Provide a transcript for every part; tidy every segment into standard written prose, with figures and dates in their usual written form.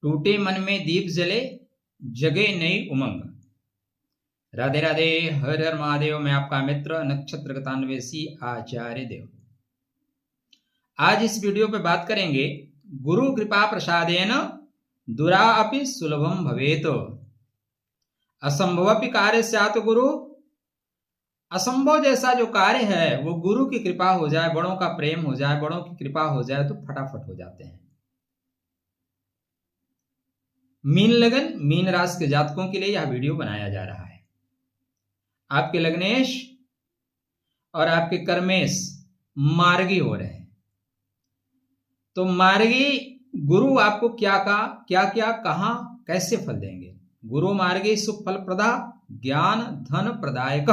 टूटे मन में दीप जले, जगे नई उमंग। राधे राधे, हर हर महादेव। मैं आपका मित्र नक्षत्र गतान्वेषी आचार्य देव। आज इस वीडियो पे बात करेंगे गुरु कृपा प्रसादेन दुरा अपि सुलभम भवेत। असंभव कार्य स्यात् गुरु। असंभव जैसा जो कार्य है वो गुरु की कृपा हो जाए, बड़ों का प्रेम हो जाए, बड़ों की कृपा हो जाए तो फटाफट हो जाते हैं। मीन लगन मीन राशि के जातकों के लिए यह वीडियो बनाया जा रहा है। आपके लग्नेश और आपके कर्मेश मार्गी हो रहे हैं, तो मार्गी गुरु आपको क्या क्या कहां कैसे फल देंगे। गुरु मार्गी सुफल प्रदा, ज्ञान धन प्रदायक।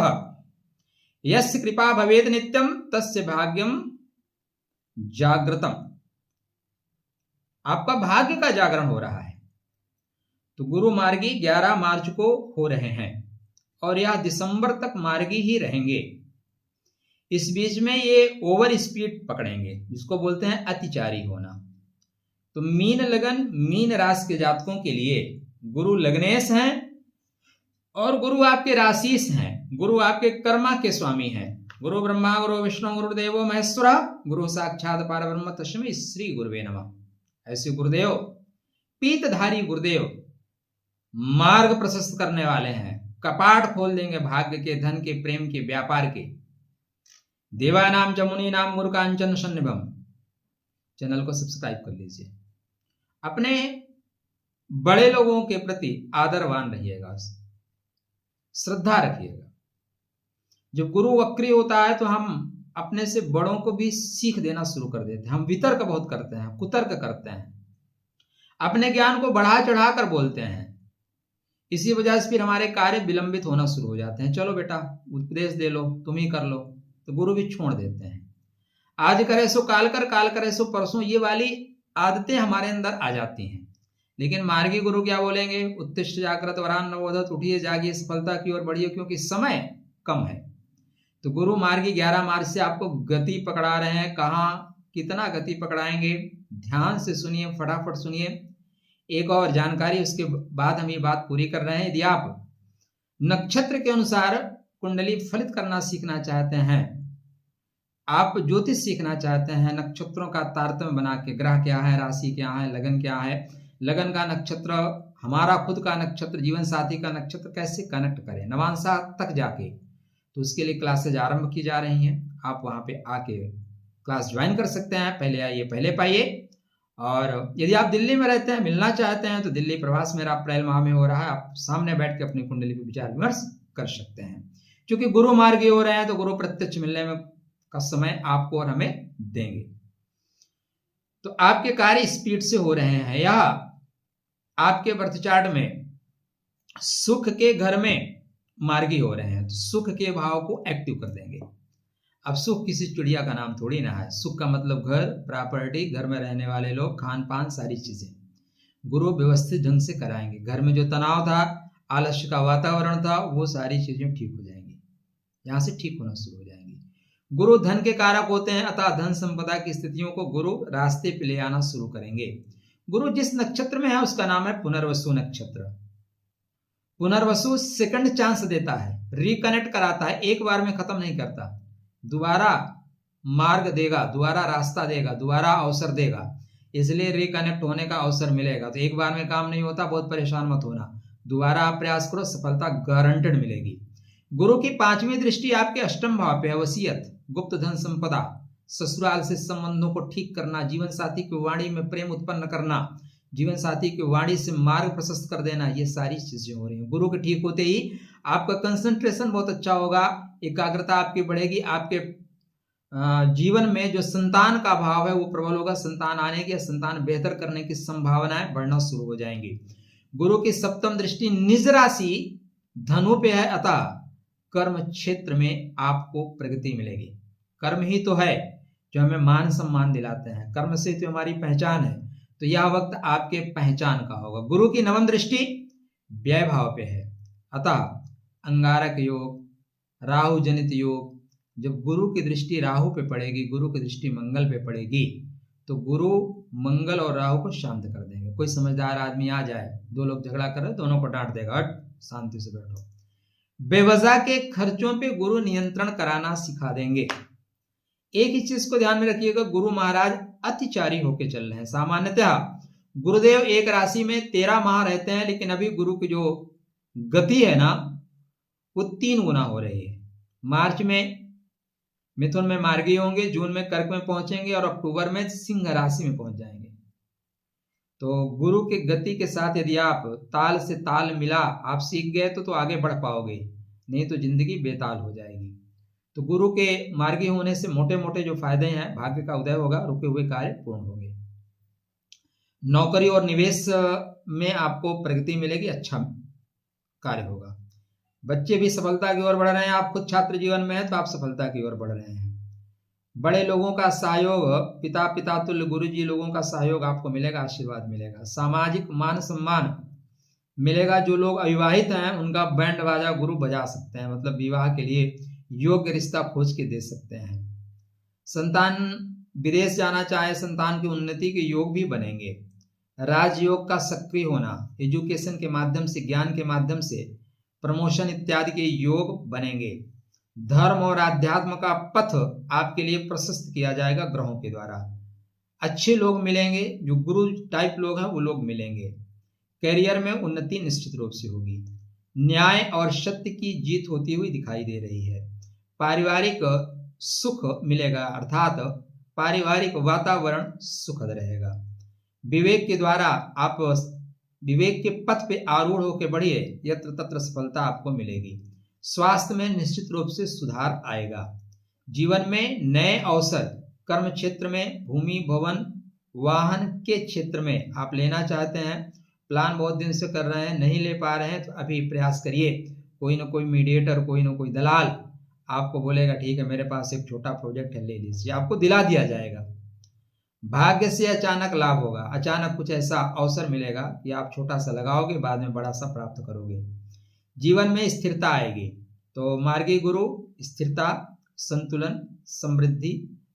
यस्य कृपा भवेद नित्यम तस्य भाग्यम जागृतम। आपका भाग्य का जागरण हो रहा है। तो गुरु मार्गी 11 मार्च को हो रहे हैं और यह दिसंबर तक मार्गी ही रहेंगे। इस बीच में ये ओवर स्पीड पकड़ेंगे, जिसको बोलते हैं अतिचारी होना। तो मीन लगन मीन राशि के जातकों के लिए गुरु लग्नेश हैं और गुरु आपके राशिश हैं। गुरु आपके कर्मा के स्वामी हैं। गुरु ब्रह्मा गुरु विष्णु गुरुदेवो महेश्वरा, गुरु साक्षात परब्रह्म तस्मै श्री गुरुवे नमः। ऐसे गुरुदेव, पीतधारी गुरुदेव मार्ग प्रशस्त करने वाले हैं, कपाट खोल देंगे भाग्य के, धन के, प्रेम के, व्यापार के। देवानाम जमुनी नाम गुरु कांचन सन्निभम। चैनल को सब्सक्राइब कर लीजिए। अपने बड़े लोगों के प्रति आदरवान रहिएगा, श्रद्धा रखिएगा। जब गुरु वक्री होता है तो हम अपने से बड़ों को भी सीख देना शुरू कर देते हैं। हम वितर्क बहुत करते हैं, कुतर्क करते हैं, अपने ज्ञान को बढ़ा चढ़ा कर बोलते हैं। इसी वजह से फिर हमारे कार्य विलंबित होना शुरू हो जाते हैं। चलो बेटा उपदेश दे लो, तुम ही कर लो, तो गुरु भी छोड़ देते हैं। आज करे सो काल कर, काल करे सो परसों, ये वाली आदतें हमारे अंदर आ जाती हैं। लेकिन मार्गी गुरु क्या बोलेंगे? उत्तिष्ठ जागृत वरान नवोदत, उठिए जागिए सफलता की ओर बढ़िए, क्योंकि समय कम है। तो गुरु मार्गी 11 मार्च से आपको गति पकड़ा रहे हैं। कहाँ कितना गति पकड़ाएंगे, ध्यान से सुनिए, फटाफट सुनिए। एक और जानकारी, उसके बाद हम ये बात पूरी कर रहे हैं। यदि आप नक्षत्र के अनुसार कुंडली फलित करना सीखना चाहते हैं, आप ज्योतिष सीखना चाहते हैं, नक्षत्रों का तारतम्य बना के, ग्रह क्या है, राशि क्या है, लगन क्या है, लगन का नक्षत्र, हमारा खुद का नक्षत्र, जीवन साथी का नक्षत्र कैसे कनेक्ट करें नवांशा तक जाके, तो उसके लिए क्लासेज आरंभ की जा रही हैं। आप वहां पे आके क्लास ज्वाइन कर सकते हैं। पहले आइए, पहले पाइए। और यदि आप दिल्ली में रहते हैं, मिलना चाहते हैं, तो दिल्ली प्रवास मेरा अप्रैल माह में हो रहा है। आप सामने बैठ के अपनी कुंडली पर विचार विमर्श कर सकते हैं। क्योंकि गुरु मार्गी हो रहे हैं तो गुरु प्रत्यक्ष मिलने में का समय आपको और हमें देंगे। तो आपके कार्य स्पीड से हो रहे हैं, या आपके बर्थ चार्ट में सुख के घर में मार्गी हो रहे हैं, तो सुख के भाव को एक्टिव कर देंगे। अब सुख किसी चिड़िया का नाम थोड़ी ना है। सुख का मतलब घर, प्रॉपर्टी, घर में रहने वाले लोग, खान पान, सारी चीजें गुरु व्यवस्थित ढंग से कराएंगे। घर में जो तनाव था, आलस्य का वातावरण था, वो सारी चीजें ठीक हो जाएंगी, यहां से ठीक होना शुरू हो जाएंगी। गुरु धन के कारक होते हैं, अतः धन संपदा की स्थितियों को गुरु रास्ते पे ले आना शुरू करेंगे। गुरु जिस नक्षत्र में है उसका नाम है पुनर्वसु नक्षत्र। पुनर्वसु सेकंड चांस देता है, रिकनेक्ट कराता है, एक बार में खत्म नहीं करता, दोबारा मार्ग देगा, दोबारा रास्ता देगा, दोबारा अवसर देगा। इसलिए रिकनेक्ट होने का अवसर मिलेगा। तो एक बार में काम नहीं होता, बहुत परेशान मत होना, दोबारा आप प्रयास करो, सफलता गारंटेड मिलेगी। गुरु की 5वीं दृष्टि आपके अष्टम भाव पे है। वसीयत, गुप्त धन संपदा, ससुराल से संबंधों को ठीक करना, जीवन साथी की वाणी में प्रेम उत्पन्न करना, जीवन साथी की वाणी से मार्ग प्रशस्त कर देना, ये सारी चीजें हो रही हैं। गुरु के ठीक होते ही आपका कंसंट्रेशन बहुत अच्छा होगा, एकाग्रता आपकी बढ़ेगी, आपके जीवन में जो संतान का भाव है वो प्रबल होगा। संतान आने की, संतान बेहतर करने की संभावनाएं बढ़ना शुरू हो जाएंगी। गुरु की 7वीं दृष्टि निज राशि धनु पे है, अतः कर्म क्षेत्र में आपको प्रगति मिलेगी। कर्म ही तो है जो हमें मान सम्मान दिलाते हैं, कर्म से तो हमारी पहचान है। तो यह वक्त आपके पहचान का होगा। गुरु की 9वीं दृष्टि व्यय भाव पे है, अतः अंगारक योग, राहु जनित योग। जब गुरु की दृष्टि राहु पे पड़ेगी, गुरु की दृष्टि मंगल पे पड़ेगी, तो गुरु मंगल और राहु को शांत कर देंगे। कोई समझदार आदमी आ जाए, दो लोग झगड़ा कर रहे, दोनों को डांट देगा, हट शांति से बैठो। बेवजह के खर्चों पे गुरु नियंत्रण कराना सिखा देंगे। एक ही चीज को ध्यान में रखिएगा, गुरु महाराज अतिचारी होके चल रहे हैं। सामान्यतः गुरुदेव एक राशि में 13 माह रहते हैं, लेकिन अभी गुरु की जो गति है ना वो 3 गुना हो रही है। मार्च में मिथुन में मार्गी होंगे, जून में कर्क में पहुंचेंगे और अक्टूबर में सिंह राशि में पहुंच जाएंगे। तो गुरु के गति के साथ यदि आप ताल से ताल मिला आप सीख गए तो आगे बढ़ पाओगे, नहीं तो जिंदगी बेताल हो जाएगी। तो गुरु के मार्गी होने से मोटे मोटे जो फायदे हैं, भाग्य का उदय होगा, रुके हुए कार्य पूर्ण होंगे। नौकरी और निवेश में आपको प्रगति मिलेगी, अच्छा कार्य होगा। बच्चे भी सफलता की ओर बढ़ रहे हैं, आप खुद छात्र जीवन में हैं तो आप सफलता की ओर बढ़ रहे हैं। बड़े लोगों का सहयोग, पिता तुल्य गुरु जी लोगों का सहयोग आपको मिलेगा, आशीर्वाद मिलेगा। सामाजिक मान सम्मान मिलेगा। जो लोग अविवाहित हैं उनका बैंड बाजा गुरु बजा सकते हैं, मतलब विवाह के लिए योग्य रिश्ता खोज के दे सकते हैं। संतान विदेश जाना चाहे, संतान की उन्नति के योग भी बनेंगे। राजयोग का सक्रिय होना, एजुकेशन के माध्यम से, ज्ञान के माध्यम से प्रमोशन इत्यादि के योग बनेंगे। धर्म और आध्यात्म का पथ आपके लिए प्रशस्त किया जाएगा ग्रहों के द्वारा। अच्छे लोग मिलेंगे, जो गुरु टाइप लोग हैं वो लोग मिलेंगे। करियर में उन्नति निश्चित रूप से होगी। न्याय और सत्य की जीत होती हुई दिखाई दे रही है। पारिवारिक सुख मिलेगा, अर्थात पारिवारिक वातावरण सुखद रहेगा। विवेक के द्वारा आप विवेक के पथ पे आरूढ़ होकर बढ़िए, यत्र तत्र सफलता आपको मिलेगी। स्वास्थ्य में निश्चित रूप से सुधार आएगा। जीवन में नए अवसर, कर्म क्षेत्र में, भूमि भवन वाहन के क्षेत्र में आप लेना चाहते हैं, प्लान बहुत दिन से कर रहे हैं, नहीं ले पा रहे हैं, तो अभी प्रयास करिए। कोई ना कोई मीडिएटर, कोई ना कोई दलाल आपको बोलेगा ठीक है मेरे पास एक छोटा प्रोजेक्ट है, ले लीजिए, आपको दिला दिया जाएगा। भाग्य से अचानक लाभ होगा, अचानक कुछ ऐसा अवसर मिलेगा कि आप छोटा सा लगाओगे, बाद में बड़ा सा प्राप्त करोगे। जीवन में स्थिरता आएगी। तो मार्गी गुरु स्थिरता, संतुलन, समृद्धि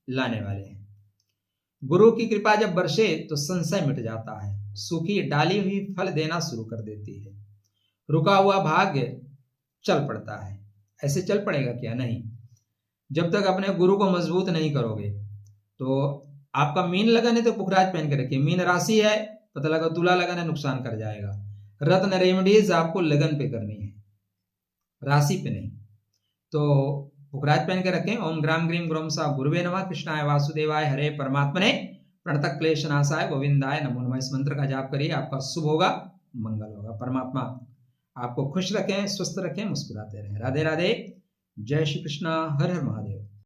लाने वाले हैं। गुरु की कृपा जब बरसे तो संशय मिट जाता है, सूखी डाली हुई फल देना शुरू कर देती है, रुका हुआ भाग्य चल पड़ता है। ऐसे चल पड़ेगा क्या? नहीं। जब तक अपने गुरु को मजबूत नहीं करोगे तो आपका मीन लगन है तो पुखराज पहन के रखिए। मीन राशि है, पता लगा तुला लगन है, नुकसान कर जाएगा। रत्न रेमेडीज आपको लगन पे करनी है, राशि पे नहीं। तो पुखराज पहन के रखें। ओम ग्राम ग्रीम ग्रोम सा गुरुवे नमः, कृष्णाय वासुदेवाय हरे परमात्मने प्रणतक क्लेशनाशाय गोविंदाय नमो नमः। इस मंत्र का जाप करिए, आपका शुभ होगा, मंगल होगा। परमात्मा आपको खुश रखें, स्वस्थ रखें, मुस्कुराते रहें। राधे राधे, जय श्री कृष्णा, हर हर महादेव।